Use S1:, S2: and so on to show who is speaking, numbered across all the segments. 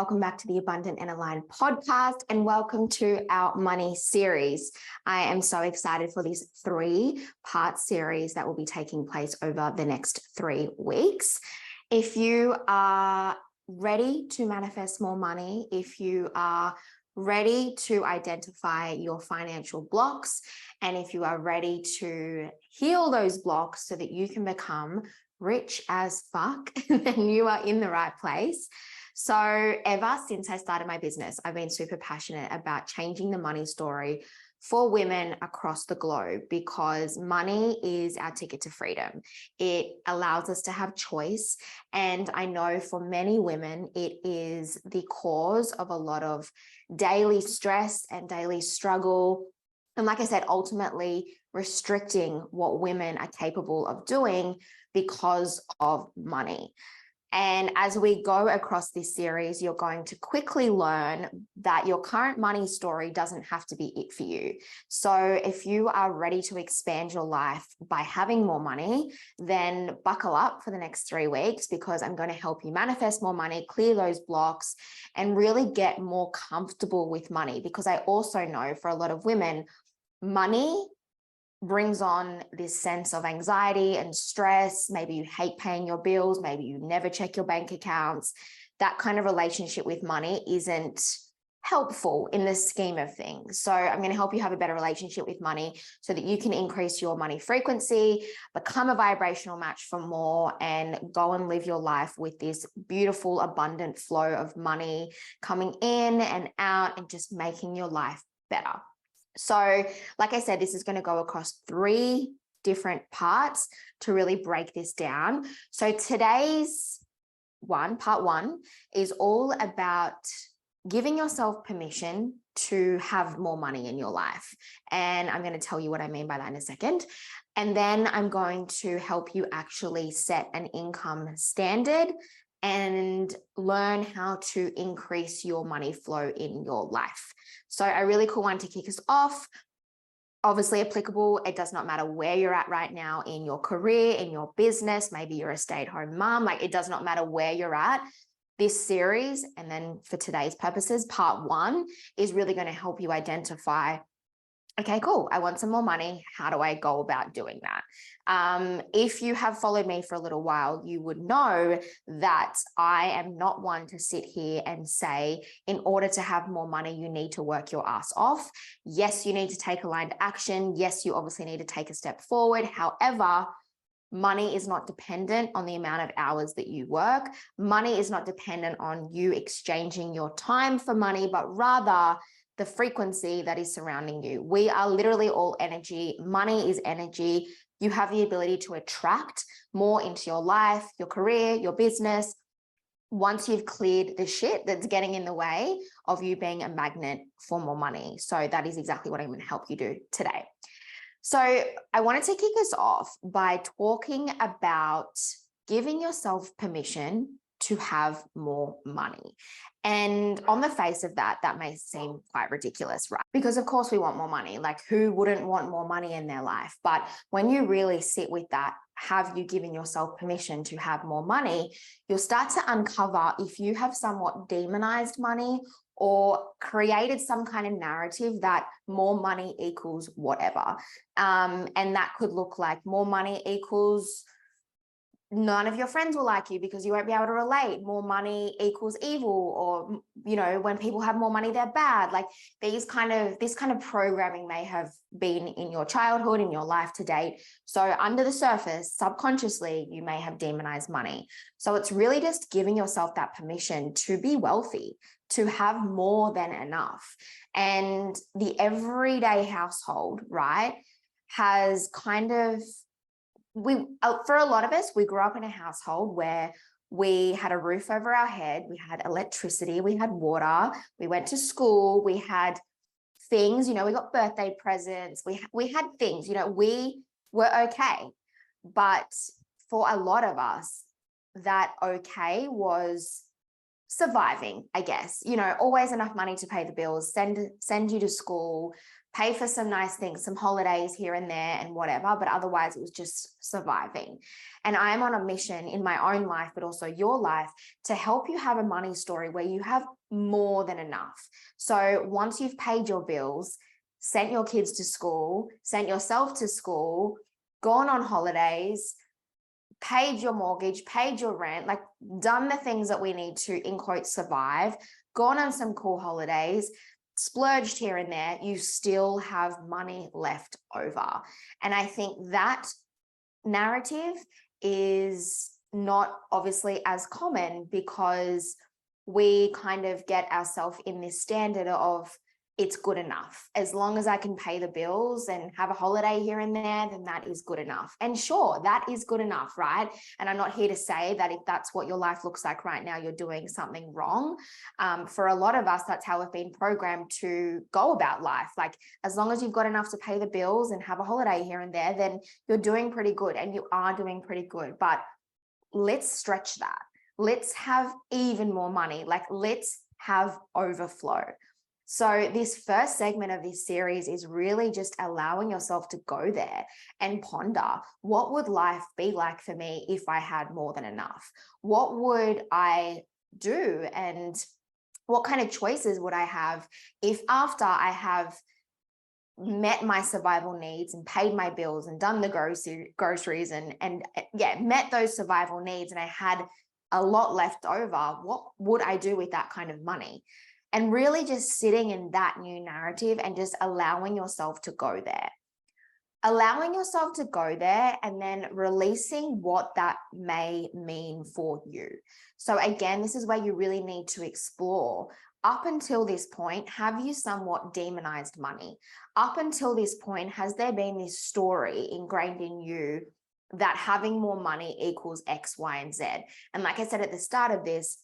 S1: welcome back to the Abundant and Aligned podcast, and welcome to our money series. I am so excited for this 3-part series that will be taking place over the next 3 weeks. If you are ready to manifest more money, if you are ready to identify your financial blocks, and if you are ready to heal those blocks so that you can become rich as fuck, then you are in the right place. So ever since I started my business, I've been super passionate about changing the money story for women across the globe, because money is our ticket to freedom. It allows us to have choice. And I know for many women, it is the cause of a lot of daily stress and daily struggle. And like I said, ultimately restricting what women are capable of doing because of money. And as we go across this series, you're going to quickly learn that your current money story doesn't have to be it for you. So if you are ready to expand your life by having more money, then buckle up for the next 3 weeks, because I'm going to help you manifest more money, clear those blocks, and really get more comfortable with money. Because I also know for a lot of women, money brings on this sense of anxiety and stress. Maybe you hate paying your bills. Maybe you never check your bank accounts. That kind of relationship with money isn't helpful in the scheme of things. So I'm going to help you have a better relationship with money so that you can increase your money frequency, become a vibrational match for more, and go and live your life with this beautiful, abundant flow of money coming in and out and just making your life better. So like I said, this is going to go across 3 different parts to really break this down. So today's part one, is all about giving yourself permission to have more money in your life. And I'm going to tell you what I mean by that in a second. And then I'm going to help you actually set an income standard and learn how to increase your money flow in your life. So a really cool one to kick us off, obviously applicable. It does not matter where you're at right now in your career, in your business. Maybe you're a stay-at-home mom. Like, it does not matter where you're at. This series, and then for today's purposes, part 1 is really going to help you identify, okay, cool, I want some more money. How do I go about doing that? If you have followed me for a little while, you would know that I am not one to sit here and say, in order to have more money, you need to work your ass off. Yes, you need to take aligned action. Yes, you obviously need to take a step forward. However, money is not dependent on the amount of hours that you work. Money is not dependent on you exchanging your time for money, but rather the frequency that is surrounding you. We are literally all energy. Money is energy. You have the ability to attract more into your life, your career, your business, once you've cleared the shit that's getting in the way of you being a magnet for more money. So that is exactly what I'm going to help you do today. So I wanted to kick us off by talking about giving yourself permission to have more money. And on the face of that, that may seem quite ridiculous, right? Because of course we want more money. Like, who wouldn't want more money in their life? But when you really sit with that, have you given yourself permission to have more money? You'll start to uncover if you have somewhat demonized money or created some kind of narrative that more money equals whatever. And that could look like more money equals none of your friends will like you because you won't be able to relate. More money equals evil, or, you know, when people have more money, they're bad. Like, this kind of programming may have been in your childhood, in your life to date. So under the surface, subconsciously, you may have demonized money. So it's really just giving yourself that permission to be wealthy, to have more than enough. And the everyday household, right, has kind of, for a lot of us, we grew up in a household where we had a roof over our head, we had electricity, we had water, we went to school, we had things, you know, we got birthday presents, we had things, you know, we were okay. But for a lot of us, that okay was surviving, I guess, always enough money to pay the bills, send you to school, pay for some nice things, some holidays here and there and whatever, but otherwise it was just surviving. And I am on a mission in my own life, but also your life, to help you have a money story where you have more than enough. So once you've paid your bills, sent your kids to school, sent yourself to school, gone on holidays, paid your mortgage, paid your rent, like done the things that we need to, in quotes, survive, gone on some cool holidays, splurged here and there, you still have money left over. And I think that narrative is not obviously as common because we kind of get ourselves in this standard of it's good enough. As long as I can pay the bills and have a holiday here and there, then that is good enough. And sure, that is good enough, right? And I'm not here to say that if that's what your life looks like right now, you're doing something wrong. For a lot of us, that's how we've been programmed to go about life. Like, as long as you've got enough to pay the bills and have a holiday here and there, then you're doing pretty good, and you are doing pretty good. But let's stretch that. Let's have even more money. Like, let's have overflow. So this first segment of this series is really just allowing yourself to go there and ponder, what would life be like for me if I had more than enough? What would I do? And what kind of choices would I have if, after I have met my survival needs and paid my bills and done the groceries and met those survival needs, and I had a lot left over, what would I do with that kind of money? And really just sitting in that new narrative and just allowing yourself to go there. Allowing yourself to go there and then releasing what that may mean for you. So again, this is where you really need to explore. Up until this point, have you somewhat demonized money? Up until this point, has there been this story ingrained in you that having more money equals X, Y, and Z? And like I said at the start of this,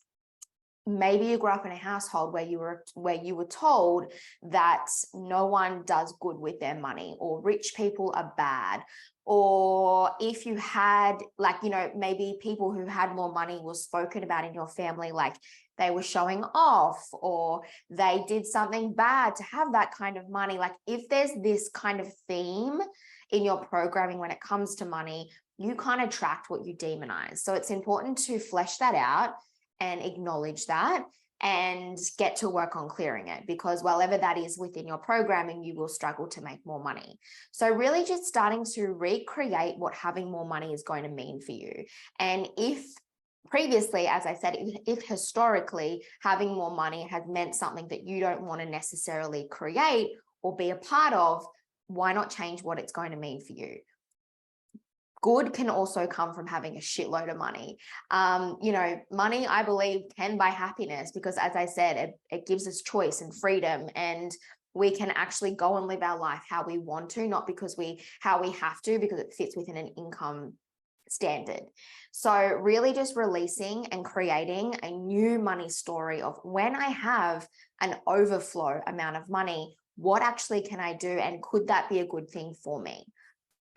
S1: maybe you grew up in a household where you were told that no one does good with their money, or rich people are bad. Or if you had, maybe people who had more money was spoken about in your family, like they were showing off, or they did something bad to have that kind of money. Like, if there's this kind of theme in your programming when it comes to money, you kind of attract what you demonize. So it's important to flesh that out and acknowledge that and get to work on clearing it, because whatever that is within your programming, you will struggle to make more money. So really just starting to recreate what having more money is going to mean for you. And if previously, as I said, if historically having more money has meant something that you don't want to necessarily create or be a part of, why not change what it's going to mean for you? Good can also come from having a shitload of money. Money, I believe, can buy happiness, because, as I said, it gives us choice and freedom, and we can actually go and live our life how we want to, not because how we have to, because it fits within an income standard. So really just releasing and creating a new money story of, when I have an overflow amount of money, what actually can I do, and could that be a good thing for me?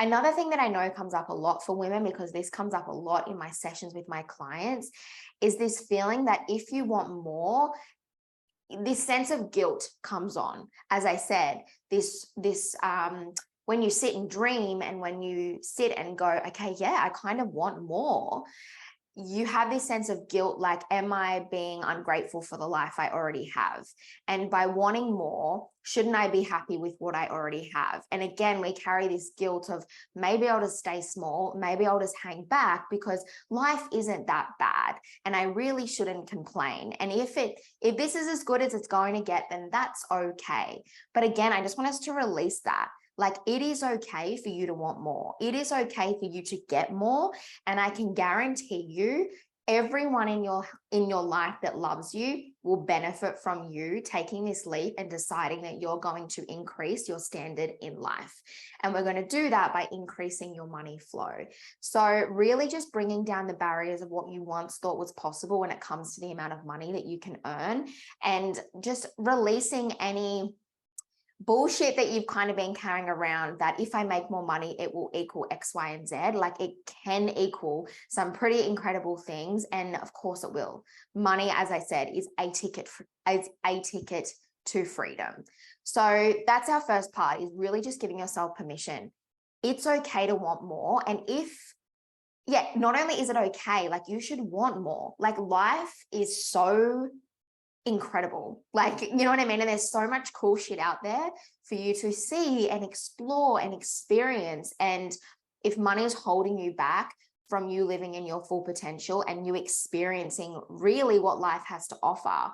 S1: Another thing that I know comes up a lot for women, because this comes up a lot in my sessions with my clients, is this feeling that if you want more, this sense of guilt comes on. As I said, when you sit and dream, and when you sit and go, okay, yeah, I kind of want more, you have this sense of guilt, like, am I being ungrateful for the life I already have? And by wanting more, shouldn't I be happy with what I already have? And again, we carry this guilt of, maybe I'll just stay small, maybe I'll just hang back, because life isn't that bad and I really shouldn't complain. And if this is as good as it's going to get, then that's okay. But again, I just want us to release that. Like, it is okay for you to want more. It is okay for you to get more. And I can guarantee you, everyone in your life that loves you will benefit from you taking this leap and deciding that you're going to increase your standard in life. And we're going to do that by increasing your money flow. So really just bringing down the barriers of what you once thought was possible when it comes to the amount of money that you can earn, and just releasing any bullshit that you've kind of been carrying around, that if I make more money, it will equal X, Y, and Z. Like, it can equal some pretty incredible things. And of course it will. Money, as I said, is a ticket to freedom. So that's our first part, is really just giving yourself permission. It's okay to want more. And not only is it okay, like, you should want more. Like, life is so incredible. Like, you know what I mean? And there's so much cool shit out there for you to see and explore and experience. And if money is holding you back from you living in your full potential and you experiencing really what life has to offer,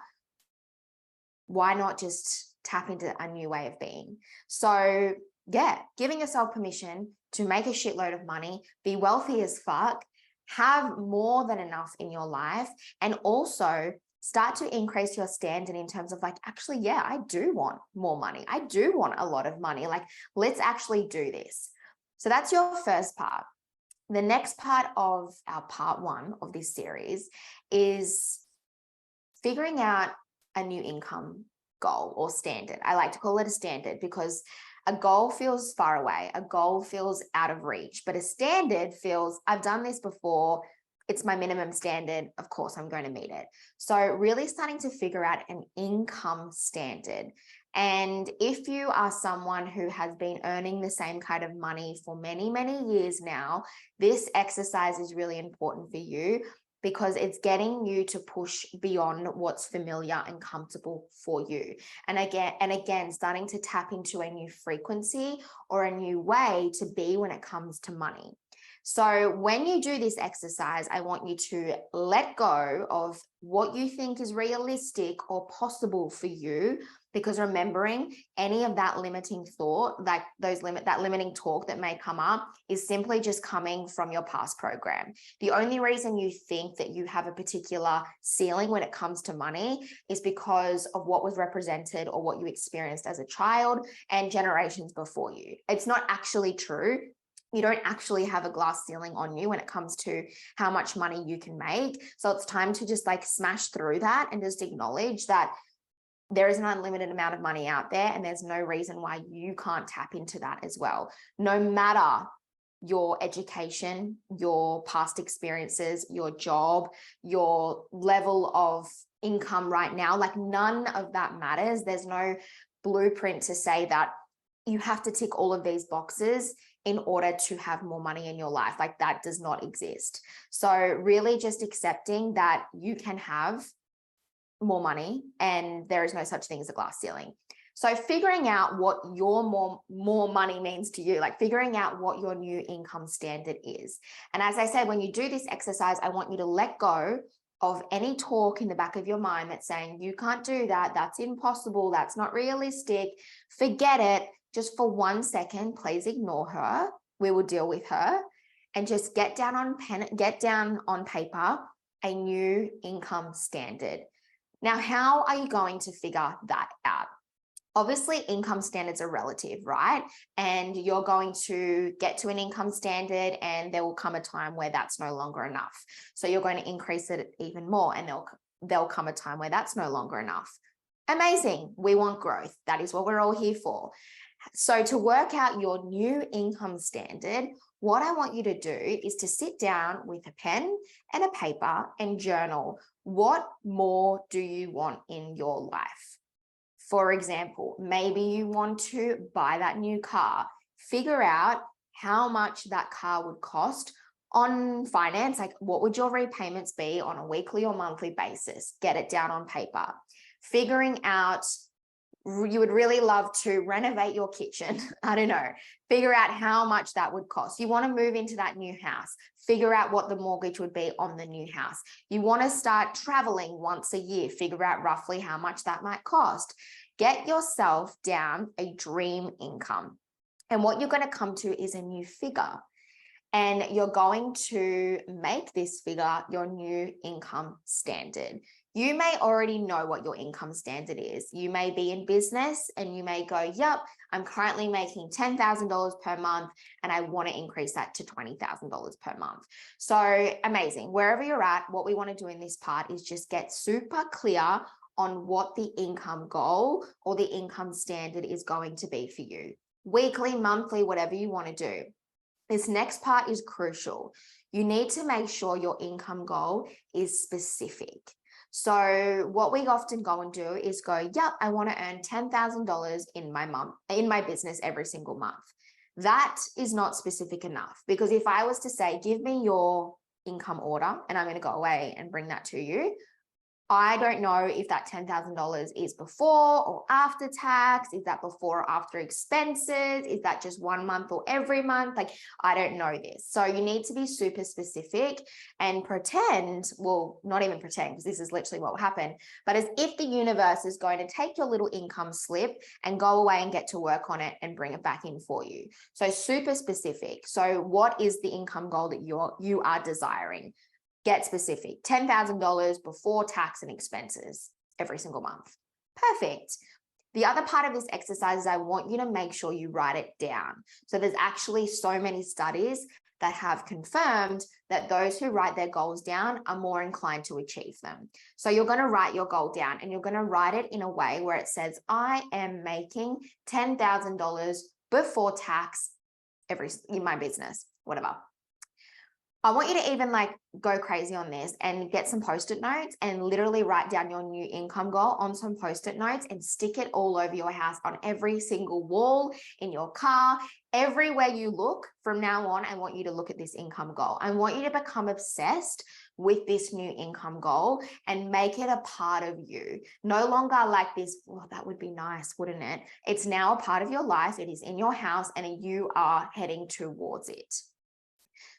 S1: why not just tap into a new way of being? So yeah, giving yourself permission to make a shitload of money, be wealthy as fuck, have more than enough in your life, and also start to increase your standard in terms of like, actually, yeah, I do want more money. I do want a lot of money. Like, let's actually do this. So that's your first part. The next part of our part 1 of this series is figuring out a new income goal or standard. I like to call it a standard because a goal feels far away. A goal feels out of reach, but a standard feels, I've done this before. It's my minimum standard. Of course, I'm going to meet it. So really starting to figure out an income standard. And if you are someone who has been earning the same kind of money for many, many years now, this exercise is really important for you, because it's getting you to push beyond what's familiar and comfortable for you. And again, starting to tap into a new frequency or a new way to be when it comes to money. So when you do this exercise, I want you to let go of what you think is realistic or possible for you, because remembering any of that limiting thought, like that limiting talk that may come up, is simply just coming from your past program. The only reason you think that you have a particular ceiling when it comes to money is because of what was represented or what you experienced as a child and generations before you. It's not actually true. You don't actually have a glass ceiling on you when it comes to how much money you can make. So it's time to just like smash through that and just acknowledge that there is an unlimited amount of money out there, and there's no reason why you can't tap into that as well. No matter your education, your past experiences, your job, your level of income right now, like, none of that matters. There's no blueprint to say that you have to tick all of these boxes in order to have more money in your life. Like, that does not exist. So really just accepting that you can have more money and there is no such thing as a glass ceiling. So figuring out what your more money means to you, like figuring out what your new income standard is. And as I said, when you do this exercise, I want you to let go of any talk in the back of your mind that's saying, you can't do that, that's impossible, that's not realistic, forget it. Just for 1 second, please ignore her. We will deal with her, and just get down on paper a new income standard. Now, how are you going to figure that out? Obviously, income standards are relative, right? And you're going to get to an income standard and there will come a time where that's no longer enough. So you're going to increase it even more, and there'll come a time where that's no longer enough. Amazing. We want growth. That is what we're all here for. So to work out your new income standard, what I want you to do is to sit down with a pen and a paper and journal. What more do you want in your life? For example, maybe you want to buy that new car. Figure out how much that car would cost on finance. Like, what would your repayments be on a weekly or monthly basis? Get it down on paper. Figuring out, you would really love to renovate your kitchen. I don't know. Figure out how much that would cost. You want to move into that new house. Figure out what the mortgage would be on the new house. You want to start traveling once a year. Figure out roughly how much that might cost. Get yourself down a dream income. And what you're going to come to is a new figure. And you're going to make this figure your new income standard. You may already know what your income standard is. You may be in business and you may go, yep, I'm currently making $10,000 per month and I want to increase that to $20,000 per month. So amazing. Wherever you're at, what we want to do in this part is just get super clear on what the income goal or the income standard is going to be for you. Weekly, monthly, whatever you want to do. This next part is crucial. You need to make sure your income goal is specific. So what we often go and do is go, yep, I want to earn $10,000 in my business every single month. That is not specific enough, because if I was to say, give me your income order and I'm going to go away and bring that to you, I don't know if that $10,000 is before or after tax. Is that before or after expenses? Is that just 1 month or every month? Like, I don't know this. So you need to be super specific and pretend, well, not even pretend, because this is literally what will happen, but as if the universe is going to take your little income slip and go away and get to work on it and bring it back in for you. So super specific. So what is the income goal that you are desiring? Get specific. $10,000 before tax and expenses every single month. Perfect. The other part of this exercise is I want you to make sure you write it down. So there's actually so many studies that have confirmed that those who write their goals down are more inclined to achieve them. So you're going to write your goal down and you're going to write it in a way where it says, I am making $10,000 before tax in my business, whatever. I want you to even go crazy on this and get some Post-it notes and literally write down your new income goal on some Post-it notes and stick it all over your house, on every single wall, in your car, everywhere you look. From now on, I want you to look at this income goal. I want you to become obsessed with this new income goal and make it a part of you. No longer like this, well, that would be nice, wouldn't it? It's now a part of your life. It is in your house and you are heading towards it.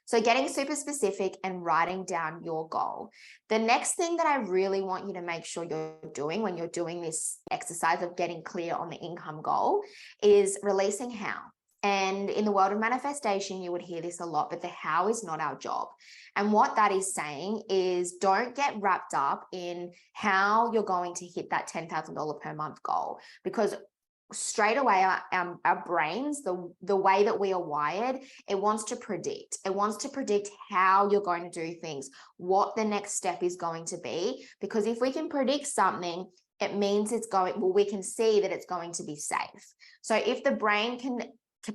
S1: So getting super specific and writing down your goal. The next thing that I really want you to make sure you're doing when you're doing this exercise of getting clear on the income goal is releasing how. And in the world of manifestation, you would hear this a lot, but the how is not our job. And what that is saying is don't get wrapped up in how you're going to hit that $10,000 per month goal, because straight away our brains, the way that we are wired, it wants to predict. It wants to predict how you're going to do things, what the next step is going to be. Because if we can predict something, it means we can see that it's going to be safe. So if the brain can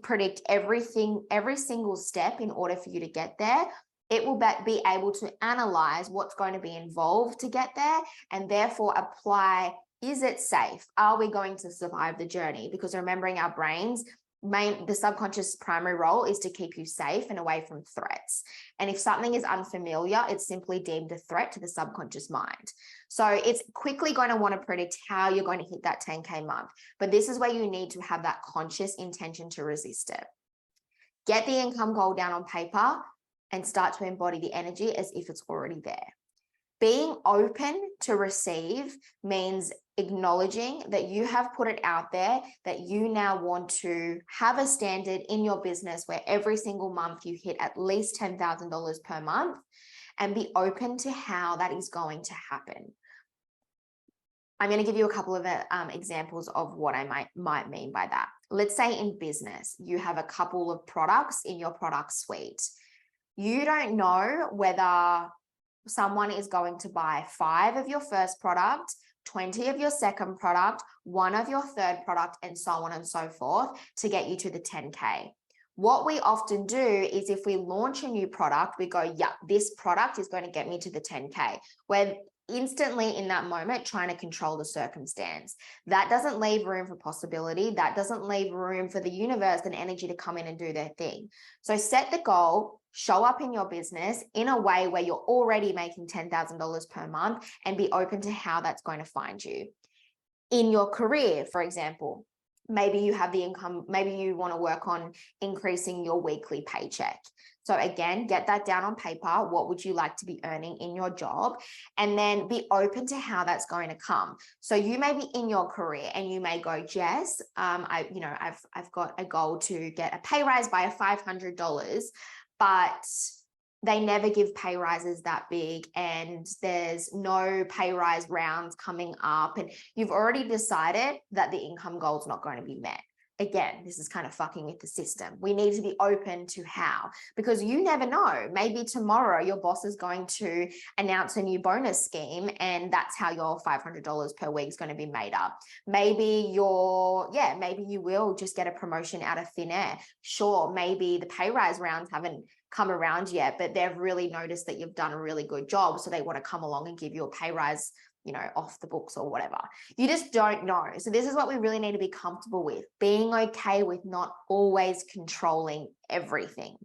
S1: predict everything, every single step in order for you to get there, it will be able to analyze what's going to be involved to get there and therefore apply. Is it safe? Are we going to survive the journey? Because remembering our brains, the subconscious primary role is to keep you safe and away from threats. And if something is unfamiliar, it's simply deemed a threat to the subconscious mind. So it's quickly going to want to predict how you're going to hit that 10K month. But this is where you need to have that conscious intention to resist it. Get the income goal down on paper and start to embody the energy as if it's already there. Being open to receive means acknowledging that you have put it out there, that you now want to have a standard in your business where every single month you hit at least $10,000 per month, and be open to how that is going to happen. I'm going to give you a couple of examples of what I might mean by that. Let's say in business, you have a couple of products in your product suite. You don't know whether someone is going to buy 5 of your first product, 20 of your second product, 1 of your third product, and so on and so forth to get you to the 10K. What we often do is if we launch a new product, we go, yeah, this product is going to get me to the 10K. We're instantly in that moment trying to control the circumstance. That doesn't leave room for possibility. That doesn't leave room for the universe and energy to come in and do their thing. So set the goal, show up in your business in a way where you're already making $10,000 per month, and be open to how that's going to find you. In your career, for example, maybe you have the income, maybe you want to work on increasing your weekly paycheck. So again, get that down on paper. What would you like to be earning in your job? And then be open to how that's going to come. So you may be in your career and you may go, Jess, I've got a goal to get a pay rise by $500, but they never give pay rises that big and there's no pay rise rounds coming up. And you've already decided that the income goal is not going to be met. Again, this is kind of fucking with the system. We need to be open to how, because you never know. Maybe tomorrow your boss is going to announce a new bonus scheme, and that's how your $500 per week is going to be made up. Maybe maybe you will just get a promotion out of thin air. Sure, maybe the pay rise rounds haven't come around yet, but they've really noticed that you've done a really good job. So they want to come along and give you a pay rise, off the books or whatever. You just don't know. So this is what we really need to be comfortable with, being okay with not always controlling everything.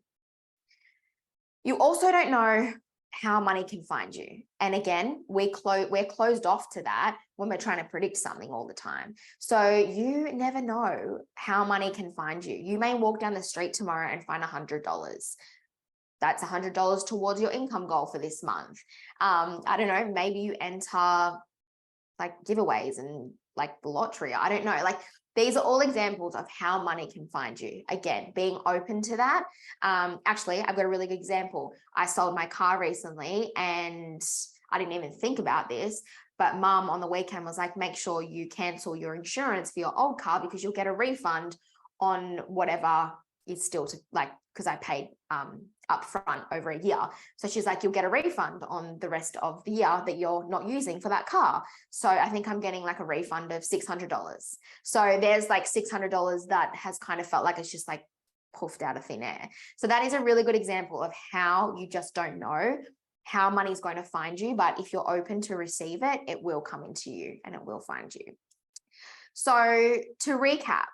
S1: You also don't know how money can find you. And again, we're closed off to that when we're trying to predict something all the time. So you never know how money can find you. You may walk down the street tomorrow and find $100. That's $100 towards your income goal for this month. I don't know, maybe you enter like giveaways and like the lottery. I don't know. Like, these are all examples of how money can find you. Again, being open to that. Actually, I've got a really good example. I sold my car recently and I didn't even think about this, but mum on the weekend was like, make sure you cancel your insurance for your old car because you'll get a refund on whatever is still to, like, because I paid upfront over a year. So she's like, you'll get a refund on the rest of the year that you're not using for that car. So I think I'm getting like a refund of $600. So there's like $600 that has kind of felt like it's just like puffed out of thin air. So that is a really good example of how you just don't know how money is going to find you. But if you're open to receive it, it will come into you and it will find you. So to recap,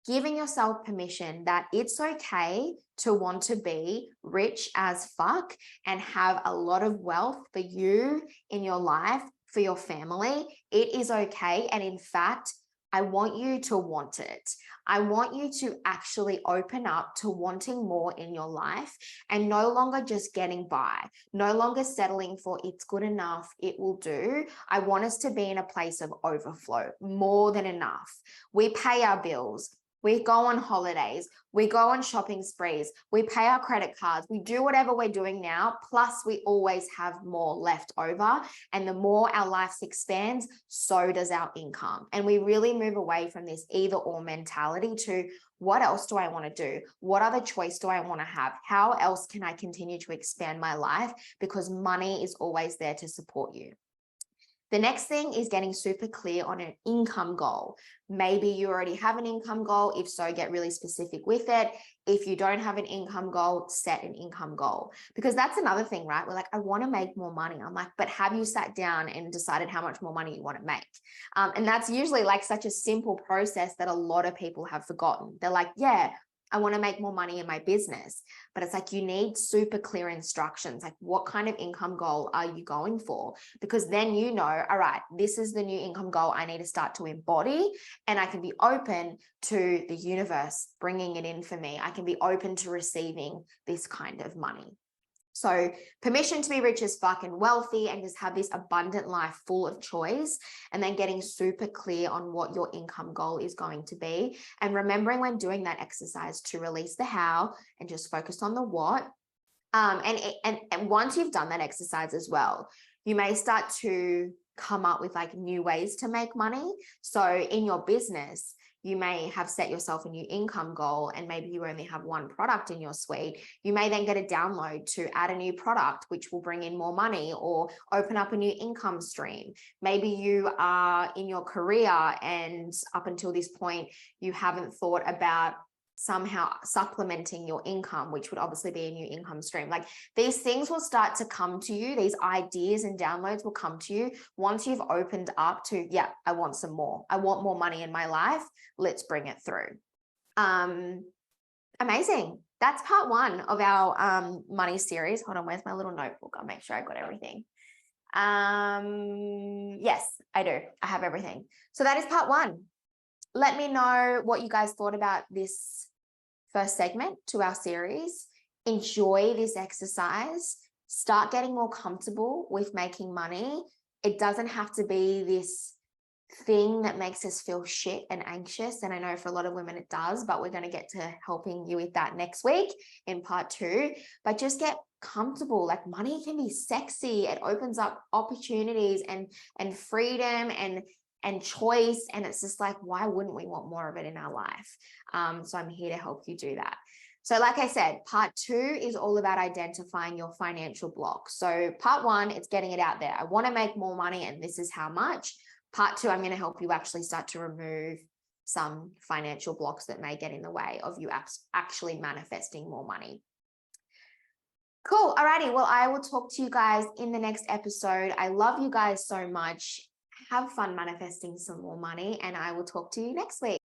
S1: giving yourself permission that it's okay to want to be rich as fuck and have a lot of wealth for you in your life, for your family. It is okay. And in fact, I want you to want it. I want you to actually open up to wanting more in your life and no longer just getting by, no longer settling for it's good enough, it will do. I want us to be in a place of overflow, more than enough. We pay our bills. We go on holidays, we go on shopping sprees, we pay our credit cards, we do whatever we're doing now, plus we always have more left over. And the more our life expands, so does our income. And we really move away from this either or mentality to what else do I want to do? What other choice do I want to have? How else can I continue to expand my life? Because money is always there to support you. The next thing is getting super clear on an income goal. Maybe you already have an income goal. If so, get really specific with it. If you don't have an income goal, set an income goal. Because that's another thing, right? We're like, I want to make more money. I'm like, but have you sat down and decided how much more money you want to make? And that's usually like such a simple process that a lot of people have forgotten. They're like, yeah, I want to make more money in my business. But it's like, you need super clear instructions. Like, what kind of income goal are you going for? Because then you know, all right, this is the new income goal I need to start to embody. And I can be open to the universe bringing it in for me. I can be open to receiving this kind of money. So permission to be rich as fuck and wealthy and just have this abundant life full of choice, and then getting super clear on what your income goal is going to be. And remembering when doing that exercise to release the how and just focus on the what. And once you've done that exercise as well, you may start to come up with like new ways to make money. So in your business, you may have set yourself a new income goal and maybe you only have one product in your suite. You may then get a download to add a new product, which will bring in more money or open up a new income stream. Maybe you are in your career and up until this point, you haven't thought about somehow supplementing your income, which would obviously be a new income stream. Like, these things will start to come to you. These ideas and downloads will come to you once you've opened up to, yeah, I want some more. I want more money in my life. Let's bring it through. Amazing. That's part one of our money series. Hold on, where's my little notebook? I'll make sure I got everything. Yes, I do. I have everything. So that is part one. Let me know what you guys thought about this first segment to our series. Enjoy this exercise. Start getting more comfortable with making money. It doesn't have to be this thing that makes us feel shit and anxious. And I know for a lot of women it does, but we're going to get to helping you with that next week in part two. But just get comfortable. Like, money can be sexy. It opens up opportunities and freedom and choice. And it's just like, why wouldn't we want more of it in our life? So I'm here to help you do that. So like I said, part 2 is all about identifying your financial blocks. So part 1, it's getting it out there. I want to make more money and this is how much. Part 2, I'm going to help you actually start to remove some financial blocks that may get in the way of you actually manifesting more money. Cool. Alrighty. Well, I will talk to you guys in the next episode. I love you guys so much. Have fun manifesting some more money, and I will talk to you next week.